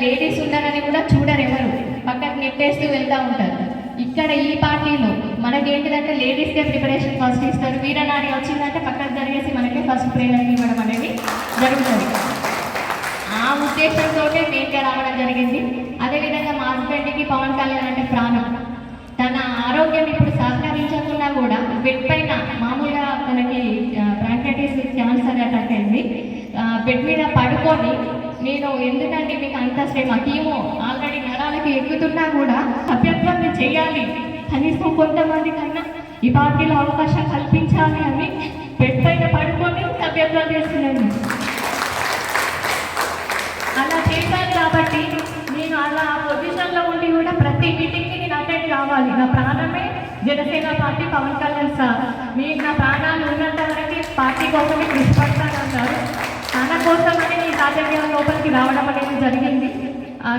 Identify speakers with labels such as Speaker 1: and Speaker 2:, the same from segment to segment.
Speaker 1: Ladies ఉన్నారని కూడా చూడరు, ఎవరు పక్కకు నెట్టేస్తూ వెళ్తూ ఉంటారు. ఇక్కడ ఈ పార్టీలో మనకేంటిదంటే లేడీస్కే ప్రిపరేషన్ ఫస్ట్ ఇస్తారు, వీరనారి వచ్చిందంటే పక్కకు జరిగేసి మనకే ఫస్ట్ ప్రేరణ ఇవ్వడం అనేది జరుగుతుంది. ఆ ఉద్దేశంతో మేంగా రావడం జరిగింది. అదేవిధంగా మా హస్బెండ్కి పవన్ కళ్యాణ్ అంటే ప్రాణం. తన ఆరోగ్యం ఇప్పుడు సహకరించకుండా కూడా బెడ్ పైన మామూలుగా తనకి బ్రాంకైటిస్ క్యాన్సర్ అటాక్ అయింది, బెడ్ మీద పడుకొని నేను ఎందుకంటే మీకు అంత శ్రమ, కీమో ఆల్రెడీ నరాలకి ఎక్కుతున్నా కూడా సభ్యత్వం చేయాలి, కనీసం కొంతమంది కన్నా ఈ పార్టీలో అవకాశం కల్పించాలి అని బెడ్ పైన పడుకొని సభ్యత్వం చేస్తున్నాను. అలా చేశాను కాబట్టి నేను అలా పొజిషన్లో ఉండి కూడా ప్రతి మీటింగ్కి నేను అటెండ్ కావాలి. నా ప్రాణమే జనసేన పార్టీ, పవన్ కళ్యాణ్ సార్. మీకు నా ప్రాణాలు ఉన్నంత వరకు పార్టీ కోసమే కృషి పడతానన్నారు. తన కోసమని నేను రాజకీయాల లోపలికి రావడం అనేది జరిగింది.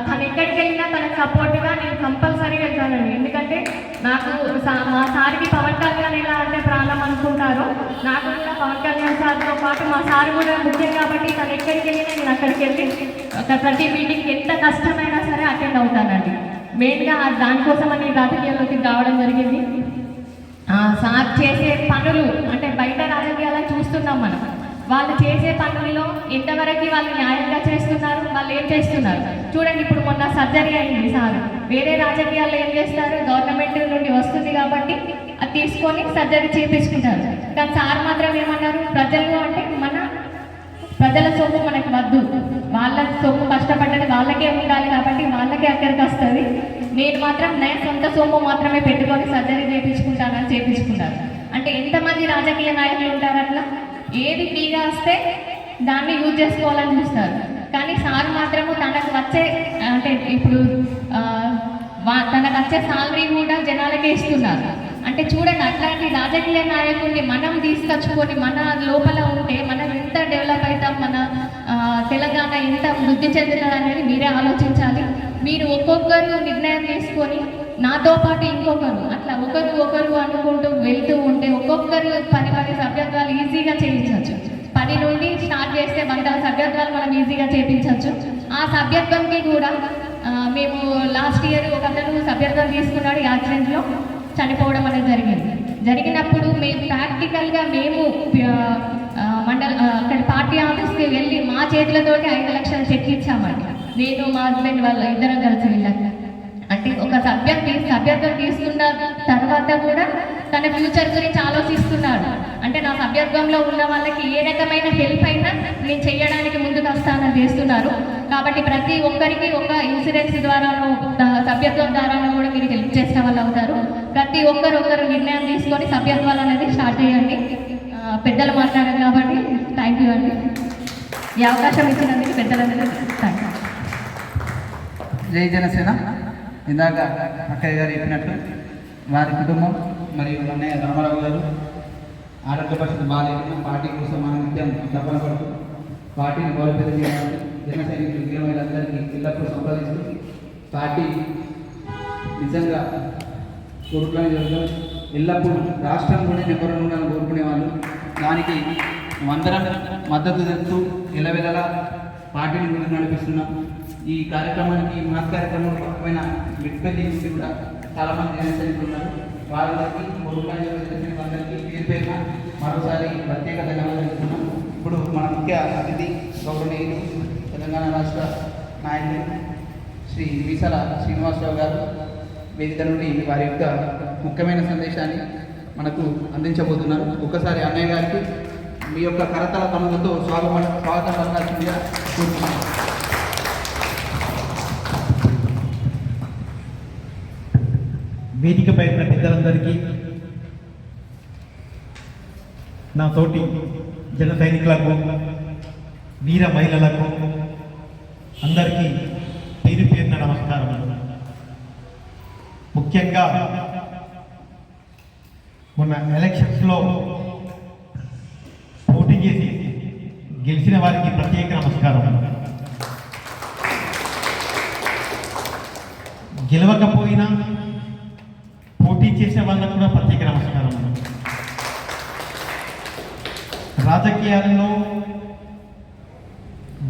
Speaker 1: తను ఎక్కడికి వెళ్ళినా తనకు సపోర్ట్గా నేను కంపల్సరీ వెళ్తానండి. ఎందుకంటే నాకు మా సార్కి పవన్ కళ్యాణ్ ఎలా అంటే ప్రాణం అనుకుంటారో, నాకు కూడా పవన్ కళ్యాణ్ సార్తో పాటు మా సార్ కూడా ముఖ్యం కాబట్టి తను ఎక్కడికి వెళ్ళినా నేను అక్కడికి వెళ్ళి ప్రతి మీటింగ్ ఎంత కష్టమైనా సరే అటెండ్ అవుతానండి. మెయిన్గా దానికోసమని రాజకీయాల్లోకి రావడం జరిగింది. సార్ చేసే పనులు అంటే బయట రాజకీయాలను చూస్తున్నాం మనం, వాళ్ళు చేసే పనుల్లో ఎంతవరకు వాళ్ళు న్యాయంగా చేస్తున్నారు, వాళ్ళు ఏం చేస్తున్నారు చూడండి. ఇప్పుడు మొన్న సర్జరీ అయింది సార్, వేరే రాజకీయాల్లో ఏం చేస్తారు, గవర్నమెంట్ నుండి వస్తుంది కాబట్టి అది తీసుకొని సర్జరీ చేయించుకుంటారు. కానీ సార్ మాత్రం ఏమన్నారు, ప్రజలు అంటే మన ప్రజల సొమ్ము మనకి వద్దు, వాళ్ళ సొమ్ము కష్టపడ్డది వాళ్ళకే ఉండాలి కాబట్టి వాళ్ళకే అక్కడికి వస్తుంది, నేను మాత్రం నా సొంత సొమ్ము మాత్రమే పెట్టుకొని సర్జరీ చేయించుకుంటానని చేయించుకున్నారు. అంటే ఎంతమంది రాజకీయ నాయకులు ఉంటారు అట్లా, ఏది ఫ్రీగా వస్తే దాన్ని యూజ్ చేసుకోవాలని చూస్తారు. కానీ సార్ మాత్రము తనకు వచ్చే అంటే ఇప్పుడు తనకు వచ్చే సాలరీ కూడా జనాలకే ఇస్తున్నారు. అంటే చూడండి, అట్లాంటి రాజకీయ నాయకుల్ని మనం తీసుకొచ్చుకొని మన లోపల ఉంటే మనం ఎంత డెవలప్ అవుతాం, మన తెలంగాణ ఎంత వృద్ధి చెందుతుంది అనేది మీరే ఆలోచించాలి. మీరు ఒక్కొక్కరు నిర్ణయం తీసుకొని నాతో పాటు ఇంకొకరు అట్లా ఒకరు అనుకుంటూ వెళ్తూ ఉంటే ఒక్కొక్కరు 10 సభ్యత్వాలు ఈజీగా చేయించవచ్చు. 10 నుండి స్టార్ట్ చేస్తే 100 సభ్యత్వాలు మనం ఈజీగా చేయించవచ్చు. ఆ సభ్యత్వంకి కూడా మేము లాస్ట్ ఇయర్ ఒక అతను సభ్యత్వం తీసుకున్నాడు, యాక్సిడెంట్లో చనిపోవడం అనేది జరిగినప్పుడు మేము ప్రాక్టికల్గా మేము అక్కడ పార్టీ ఆఫీస్కి వెళ్ళి మా చేతులతోటి 5 లక్షల చెక్ ఇచ్చామండి. నేను మా హస్బెండ్ వాళ్ళు ఇద్దరం కలిసి వెళ్ళాక. అంటే ఒక సభ్యత్వం తీసుకున్న తర్వాత కూడా తన ఫ్యూచర్ గురించి ఆలోచిస్తున్నాడు. అంటే నా సభ్యత్వంలో ఉన్న వాళ్ళకి ఏ రకమైన హెల్ప్ అయినా నేను చేయడానికి ముందుకు వస్తానని చేస్తున్నారు. కాబట్టి ప్రతి ఒక్కరికి ఒక ఇన్సూరెన్స్ ద్వారానో సభ్యత్వం ద్వారానో కూడా మీరు హెల్ప్ చేసిన వాళ్ళు అవుతారు. ప్రతి ఒక్కరు నిర్ణయం తీసుకొని సభ్యత్వాలు అనేది స్టార్ట్ చేయండి. పెద్దలు మాట్లాడారు కాబట్టి థ్యాంక్ యూ అండి. ఈ అవకాశం ఇచ్చినందుకు పెద్దలందరూ థ్యాంక్ యూ.
Speaker 2: జై జనసేన. ఇందాక అక్కయ్య గారు చెప్పినట్టు వారి కుటుంబం మరియు అన్నయ్య రామారావు గారు ఆరోగ్య పరిస్థితి బాగాలేదు, పార్టీ కోసం మనం నిత్యం తపన పడుతూ పార్టీని బలోపేతం చేయాలని జన సైనికులు వీరమహిళలందరికీ ఎల్లప్పుడూ సంపాదిస్తూ పార్టీ నిజంగా కోరుకునే జరుగుతుంది. ఎల్లప్పుడూ రాష్ట్రంలోనే నెంబర్ ఉండాలని కోరుకునే వాళ్ళు, దానికి అందరం మద్దతు తెలుపుతూ ఎల్లవెల్లలా పార్టీని ముందుకు నడిపిస్తున్నాం. ఈ కార్యక్రమానికి మాస్ కార్యక్రమంలో పక్కమైన మిట్పల్లి నుండి కూడా చాలామంది జన సైనికులు ఉన్నారు. వాళ్ళకి అందరికీ పేరుపేరున మరోసారి ప్రత్యేక ధన్యవాదాలు చెప్తున్నాం. ఇప్పుడు మన ముఖ్య అతిథి గౌరవనీయులు తెలంగాణ రాష్ట్ర నాయకులు శ్రీ మీసాల శ్రీనివాసరావు గారు వేదిక నుండి వారి యొక్క ముఖ్యమైన సందేశాన్ని మనకు అందించబోతున్నారు. ఒక్కసారి అన్నయ్య గారికి మీ యొక్క కరతల పనులతో స్వాగతం పలకాల్సిందిగా కోరుతున్నాను.
Speaker 3: వేదికపై ఉన్న పెద్దలందరికీ, నా తోటి జన సైనికులకు, వీర మహిళలకు అందరికీ పేరు పేరున నమస్కారం. ముఖ్యంగా మొన్న ఎలక్షన్స్లో పోటీ చేసి గెలిచిన వారికి ప్రత్యేక నమస్కారం. గెలవకపోయినా పోటీ చేసిన వాళ్ళకు కూడా ప్రత్యేక నమస్కారం. రాజకీయాల్లో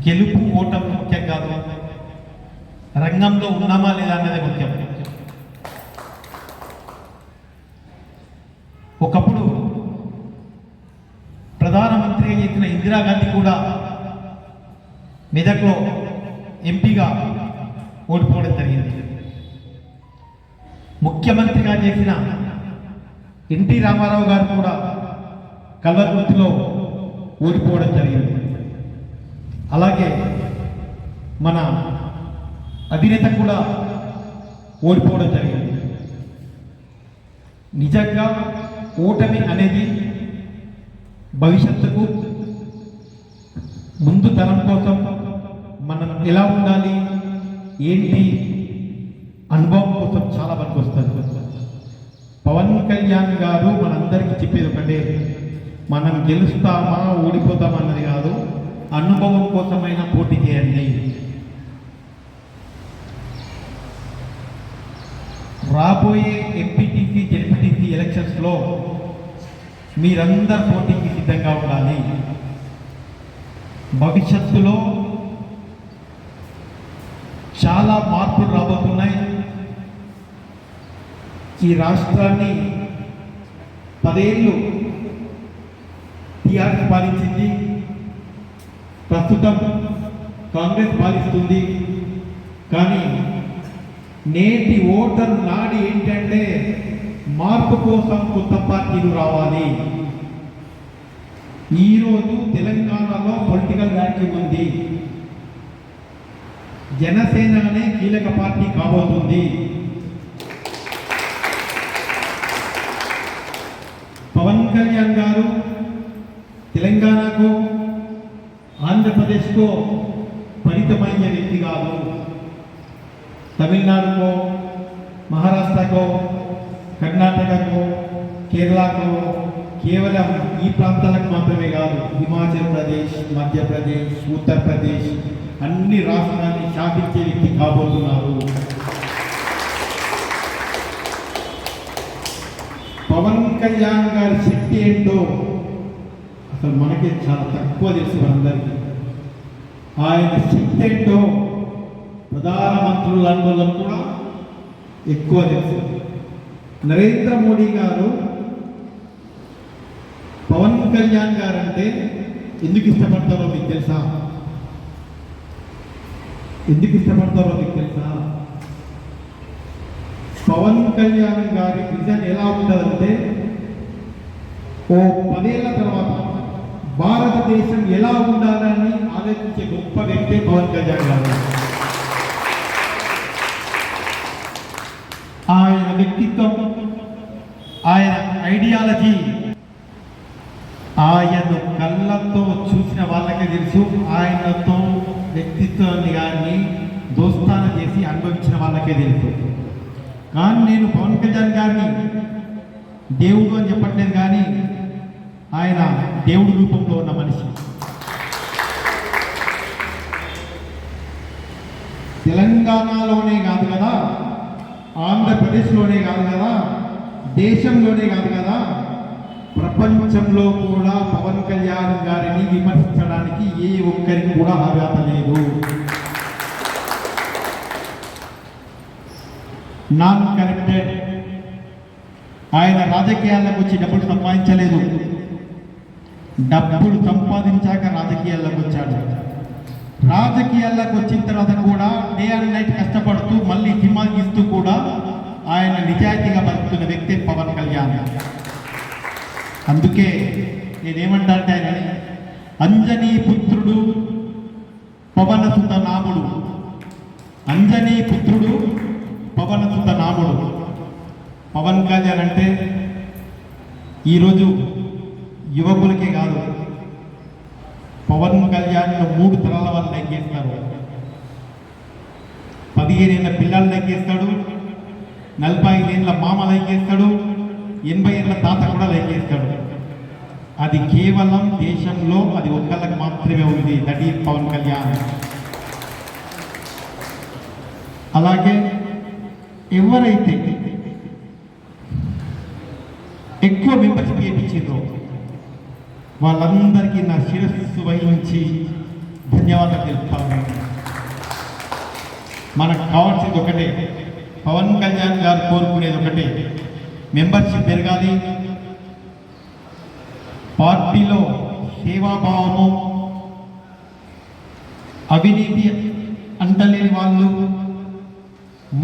Speaker 3: గెలుపు ఓటమి ముఖ్యం కాదు, రంగంలో ఉన్నామా లేదా అన్నది ముఖ్యం. ఒకప్పుడు ప్రధానమంత్రిగా చేసిన ఇందిరాగాంధీ కూడా మెదక్లో ఎంపీగా ఓడిపోవడం జరిగింది. ముఖ్యమంత్రిగా చేసిన ఎన్టీ రామారావు గారు కూడా కల్వకుర్తిలో ఓడిపోవడం జరిగింది. అలాగే మన అధినేత కూడా ఓడిపోవడం జరిగింది. నిజంగా ఓటమి అనేది భవిష్యత్తుకు ముందు తరం కోసం మనం ఎలా ఉండాలి ఏంటి అనుభవం కోసం చాలా వరకు వస్తుంది. పవన్ కళ్యాణ్ గారు మనందరికీ చెప్పేది ఒకటే, మనం గెలుస్తామా ఓడిపోతామా అన్నది కాదు, అనుభవం కోసమైనా పోటీ చేయండి. రాబోయే ఎంపీటీసీ జెడ్పీటీసీ ఎలక్షన్స్లో మీరందరూ పోటీకి సిద్ధంగా ఉండాలి. భవిష్యత్తులో చాలా మార్పులు రాబోతున్నాయి. ఈ రాష్ట్రాన్ని 10 ఏళ్ళు టీఆర్ఎస్ పాలించింది, ప్రస్తుతం కాంగ్రెస్ పాలిస్తుంది. కానీ నేటి ఓటర్ నాడి ఏంటంటే మార్పు కోసం కొత్త పార్టీలు రావాలి. ఈరోజు తెలంగాణలో పొలిటికల్ వ్యాక్యూమ్ ఉంది. జనసేన అనే కీలక పార్టీ కాబోతుంది. పవన్ కళ్యాణ్ గారు తెలంగాణకు ఆంధ్రప్రదేశ్కు పరిమితమైన వ్యక్తి కాదు. తమిళనాడుకో, మహారాష్ట్రకో, కర్ణాటకకో, కేరళకో, కేవలం ఈ ప్రాంతాలకు మాత్రమే కాదు, హిమాచల్ ప్రదేశ్, మధ్యప్రదేశ్, ఉత్తరప్రదేశ్ అన్ని రాష్ట్రాన్ని శాసించే వ్యక్తి కాబోతున్నారు. పవన్ కళ్యాణ్ గారి శక్తి ఏంటో అసలు మనకి చాలా తక్కువ తెలుసు. మనందరికీ ఆయన శక్తి ఏంటో ప్రధానమంత్రులందరూ కూడా ఎక్కువ తెలుసు. నరేంద్ర మోడీ గారు పవన్ కళ్యాణ్ గారు అంటే ఎందుకు ఇష్టపడతారో మీకు తెలుసా? ఎందుకు ఇష్టపడతారో మీకు తెలుసా? పవన్ కళ్యాణ్ గారి విజన్ ఎలా ఉంటుందంటే, ఓ 10 ఏళ్ల తర్వాత భారతదేశం ఎలా ఉండాలని ఆలోచించే గొప్ప వ్యక్తే పవన్ కళ్యాణ్ గారు. ఆయన వ్యక్తిత్వం, ఆయన ఐడియాలజీ, ఆయన్ను కళ్ళతో చూసిన వాళ్ళకే తెలుసు. ఆయనతో వ్యక్తిత్వాన్ని కానీ దోస్తాన చేసి అనుభవించిన వాళ్ళకే తెలుసు. కానీ నేను పవన్ కళ్యాణ్ గారిని దేవుడు అని చెప్పట్లేదు, కానీ ఆయన దేవుడి రూపంలో ఉన్న మనిషి. తెలంగాణలోనే కాదు కదా, ఆంధ్రప్రదేశ్లోనే కాదు కదా, దేశంలోనే కాదు కదా, ప్రపంచంలో కూడా పవన్ కళ్యాణ్ గారిని విమర్శించడానికి ఏ ఒక్కరికి కూడా అర్హత లేదు. Non connected. ఆయన రాజకీయాలకు వచ్చి డబ్బులు సంపాదించలేదు, డబ్బులు సంపాదించాక రాజకీయాల్లోకి వచ్చాడు. రాజకీయాల్లోకి వచ్చిన తర్వాత కూడా డే అండ్ నైట్ కష్టపడుతూ మళ్ళీ సినిమా గీస్తూ కూడా ఆయన నిజాయితీగా బతుకుతున్న వ్యక్తి పవన్ కళ్యాణ్. అందుకే నేనేమంటే ఆయన అంజనీ పుత్రుడు పవనసుత నాముడు, అంజనీ పుత్రుడు పవనసుత నాముడు. పవన్ కళ్యాణ్ అంటే ఈరోజు యువకులకే కాదు, పవన్ కళ్యాణ్ 3 తరాల వాళ్ళు లైక్ చేస్తారు. 15 ఏళ్ళ పిల్లలు లైక్ చేస్తాడు, 45 ఏళ్ళ మామ లైక్ చేస్తాడు, 80 ఏళ్ళ తాత కూడా లైక్ చేస్తాడు. అది కేవలం దేశంలో అది ఒక్కళ్ళకి మాత్రమే ఉంది, దట్ ఈజ్ పవన్ కళ్యాణ్. అలాగే ఎవరైతే ఎక్కువ మెంబర్షిప్ చేయించిందో వాళ్ళందరికీ నా శిరస్సు వహించి ధన్యవాదాలు తెలుపుతాను. మనకు కావాల్సింది ఒకటే, పవన్ కళ్యాణ్ గారు కోరుకునేది ఒకటే, మెంబర్షిప్ పెరగాలి, పార్టీలో సేవాభావము, అవినీతి అంటలేని వాళ్ళు,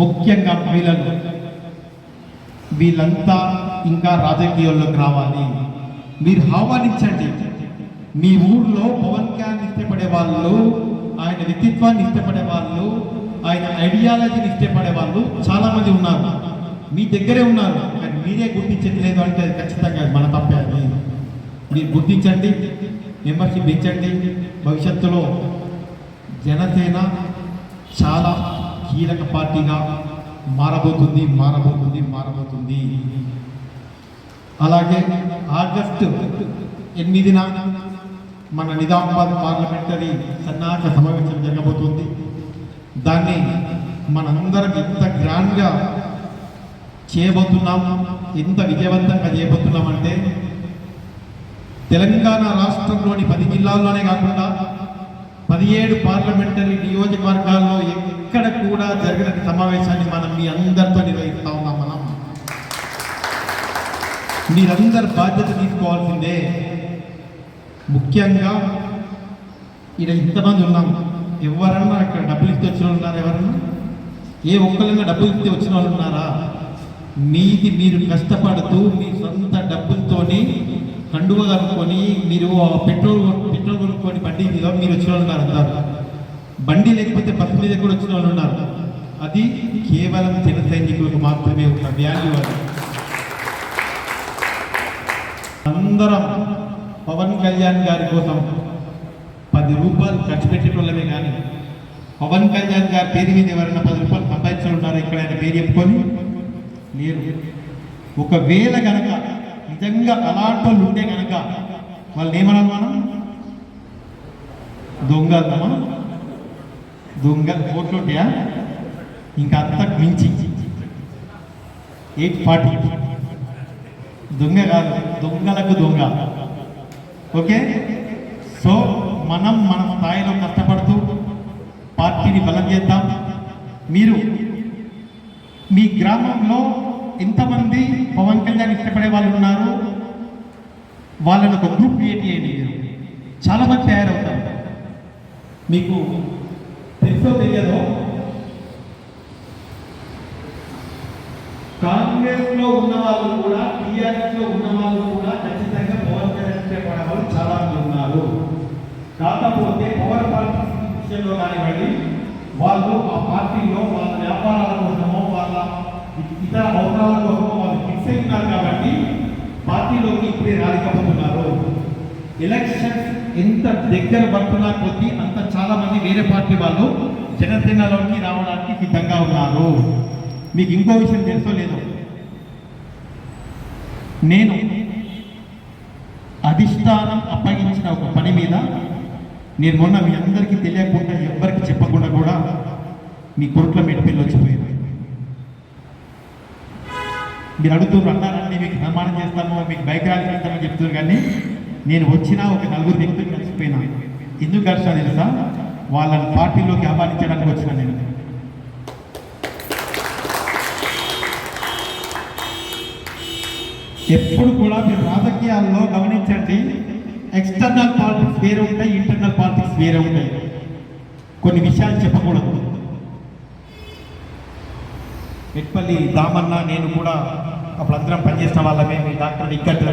Speaker 3: ముఖ్యంగా మహిళలు, వీళ్ళంతా ఇంకా రాజకీయాల్లోకి రావాలి. మీరు ఆహ్వానించండి. మీ ఊర్లో పవన్ కళ్యాణ్ ఇష్టపడే వాళ్ళు, ఆయన వ్యక్తిత్వాన్ని ఇష్టపడే వాళ్ళు, ఆయన ఐడియాలజీని ఇష్టపడే వాళ్ళు చాలామంది ఉన్నారు. మీ దగ్గరే ఉన్నారు, కానీ మీరే గుర్తించట్లేదు అంటే ఖచ్చితంగా మన తప్పే. అది మీరు గుర్తించండి, మెంబర్షిప్ పెంచండి. భవిష్యత్తులో జనసేన చాలా కీలక పార్టీగా మారబోతుంది. అలాగే ఆగస్టు 8న మన నిజామాబాద్ పార్లమెంటరీ సన్నాహక సమావేశం జరగబోతుంది. దాన్ని మనందరం ఎంత గ్రాండ్గా చేయబోతున్నాం, ఎంత విజయవంతంగా చేయబోతున్నామంటే తెలంగాణ రాష్ట్రంలోని 10 జిల్లాల్లోనే కాకుండా 17 పార్లమెంటరీ నియోజకవర్గాల్లో ఎక్కడ కూడా జరిగిన సమావేశాన్ని మనం మీ అందరితో నిర్వహిస్తా ఉన్నాం. మీరందరు బాధ్యత తీసుకోవాల్సిందే. ముఖ్యంగా ఇక్కడ ఇంతమంది ఉన్నాం, ఎవరన్నా ఇక్కడ డబ్బులు ఇస్తే వచ్చిన వాళ్ళు ఉన్నారా? ఎవరన్నా ఏ ఒక్కరైనా డబ్బులు ఇస్తే వచ్చిన వాళ్ళు ఉన్నారా? మీది మీరు కష్టపడుతూ మీ సొంత డబ్బులతోని కండువ కనుక్కొని మీరు పెట్రోల్ కొనుక్కొని బండి మీద మీరు వచ్చిన వాళ్ళు ఉన్నారు. అందరు బండి లేకపోతే బస్సు మీద కూడా వచ్చిన వాళ్ళు ఉన్నారు. అది కేవలం జన సైనికులకు మాత్రమే ఒక వాల్యూ. అది అందరం పవన్ కళ్యాణ్ గారి కోసం 10 రూపాయలు ఖర్చు పెట్టేటోళ్ళమే, కానీ పవన్ కళ్యాణ్ గారి పేరు మీద ఎవరైనా 10 రూపాయలు సంపాదించి ఉన్నారో ఎక్కడైనా పేరు చెప్పుకొని లేరు. ఒకవేళ కనుక నిజంగా అలాంటి వాళ్ళు ఉంటే కనుక వాళ్ళు ఏమన్నాను మనం? దొంగ ఓట్లుంటాయా? ఇంకా అంతకు మించి 840 దొంగ కాదు, దొంగలకు దొంగ. ఓకే, సో మనం మన స్థాయిలో కష్టపడుతూ పార్టీని బలం చేద్దాం. మీరు మీ గ్రామంలో ఎంతమంది పవన్ కళ్యాణ్ ఇష్టపడే వాళ్ళు ఉన్నారు, వాళ్ళని ఒక గ్రూప్ క్రియేట్ చేయండి. మీరు చాలామంది తయారవుతారు. మీకు తెలుసో తెలియదో, కాంగ్రెస్లో ఉన్న వాళ్ళు కూడా, టీఆర్ఎస్లో ఉన్న వాళ్ళు కూడా ఖచ్చితంగా పవన్ కళ్యాణ్ ఇష్టపడే వాళ్ళు చాలా మంది ఉన్నారు. కాకపోతే పవర్ పార్టీ విషయంలో కానివ్వండి, వాళ్ళు ఆ పార్టీలో వాళ్ళ వ్యాపారాల కోసమో వాళ్ళ ఇతర అవసరాల కోసమో వాళ్ళు ఫిక్స్ అయి ఉన్నారు. కాబట్టి పార్టీలోకి ఇప్పుడే రాలేకపోతున్నారు. ఎలక్షన్ ఎంత దగ్గర పడుతున్నా కొద్దీ అంత చాలా మంది వేరే పార్టీ వాళ్ళు జనసేనలోకి రావడానికి సిద్ధంగా ఉన్నారు. మీకు ఇంకో విషయం తెలుసో లేదో, నేను అధిష్టానం అప్పగించిన ఒక పని మీద నేను మొన్న మీ అందరికీ తెలియకుండా ఎవ్వరికి చెప్పకుండా కూడా మీ కొడుకుల మెట్టిపెళ్ళి వచ్చిపోయాను. మీరు అడుగుతున్నారు, అన్నారండి మీకు నిర్మాణం చేస్తాము, మీకు బైక్ ర్యాలీ చేస్తామని చెప్తున్నారు. కానీ నేను వచ్చిన ఒక 4 వ్యక్తులు కలిసిపోయినా. ఎందుకు కలిసినా తెలుసా? వాళ్ళని పార్టీలోకి ఆహ్వానించడానికి వచ్చిన నేను. ఎప్పుడు కూడా మీరు రాజకీయాల్లో గమనించండి, ఎక్స్టర్నల్ పాలిటిక్స్ వేరే ఉంటాయి, ఇంటర్నల్ పాలిటిక్స్ వేరే ఉంటాయి. కొన్ని విషయాలు చెప్పకూడదు. మెట్పల్లి దామన్న నేను కూడా అప్పుడు అందరం పనిచేసిన వాళ్ళమే. మీ డాక్టర్ ఇక్కట్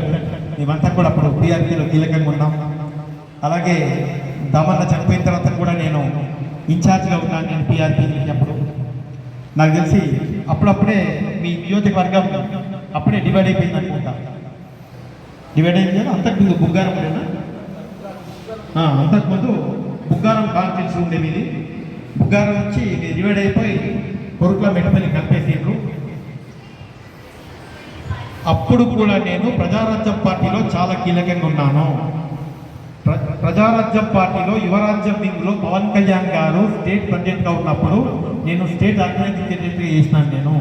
Speaker 3: మేమంతా కూడా అప్పుడు టీఆర్పీలో కీలకంగా ఉన్నాం. అలాగే దామన్న చనిపోయిన తర్వాత కూడా నేను ఇన్ఛార్జ్గా ఉన్నాను. నేను టీఆర్పీకి అప్పుడు నాకు తెలిసి అప్పుడప్పుడే మీ నియోజకవర్గం అప్పుడే డివైడ్ అయిపోయింది అనుకుంటా. డివైడ్ అయింది కదా. అంతకుముందు బుగ్గారం ఉండేనా? అంతకుముందు బుగ్గారం కాన్ఫరెన్స్ ఉండేది. ఇది బుగ్గారం నుంచి డివైడ్ అయిపోయి కొరుకుల మెట్పల్లి కలిపేసిండ్రు. అప్పుడు కూడా నేను ప్రజారాజ్యం పార్టీలో చాలా కీలకంగా ఉన్నాను. ప్రజారాజ్యం పార్టీలో యువరాజ్యం వింగ్లో పవన్ కళ్యాణ్ గారు స్టేట్ ప్రెసిడెంట్గా ఉన్నప్పుడు నేను స్టేట్ ఆర్గనైజింగ్ సెక్రటరీ చేసినాను. నేను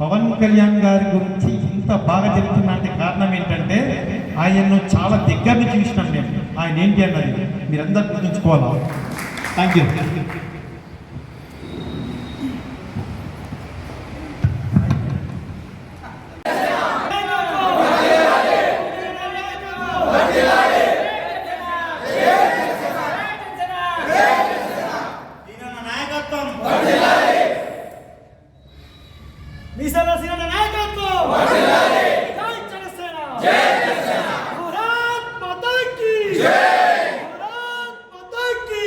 Speaker 3: పవన్ కళ్యాణ్ గారి గురించి ఇంత బాగా చెప్తున్నా అంటే కారణం ఏంటంటే ఆయన్ను చాలా దగ్గర నుంచి చూసినాను నేను. ఆయన ఏంటి అన్నది మీరందరూ గుర్తుంచుకోవాలి. Thank you.
Speaker 4: నాయకత్వం మీసాల సీనన్న నాయకత్వం జై జనసేన భారత్ మాతా కీ భారత్ మాతా కీ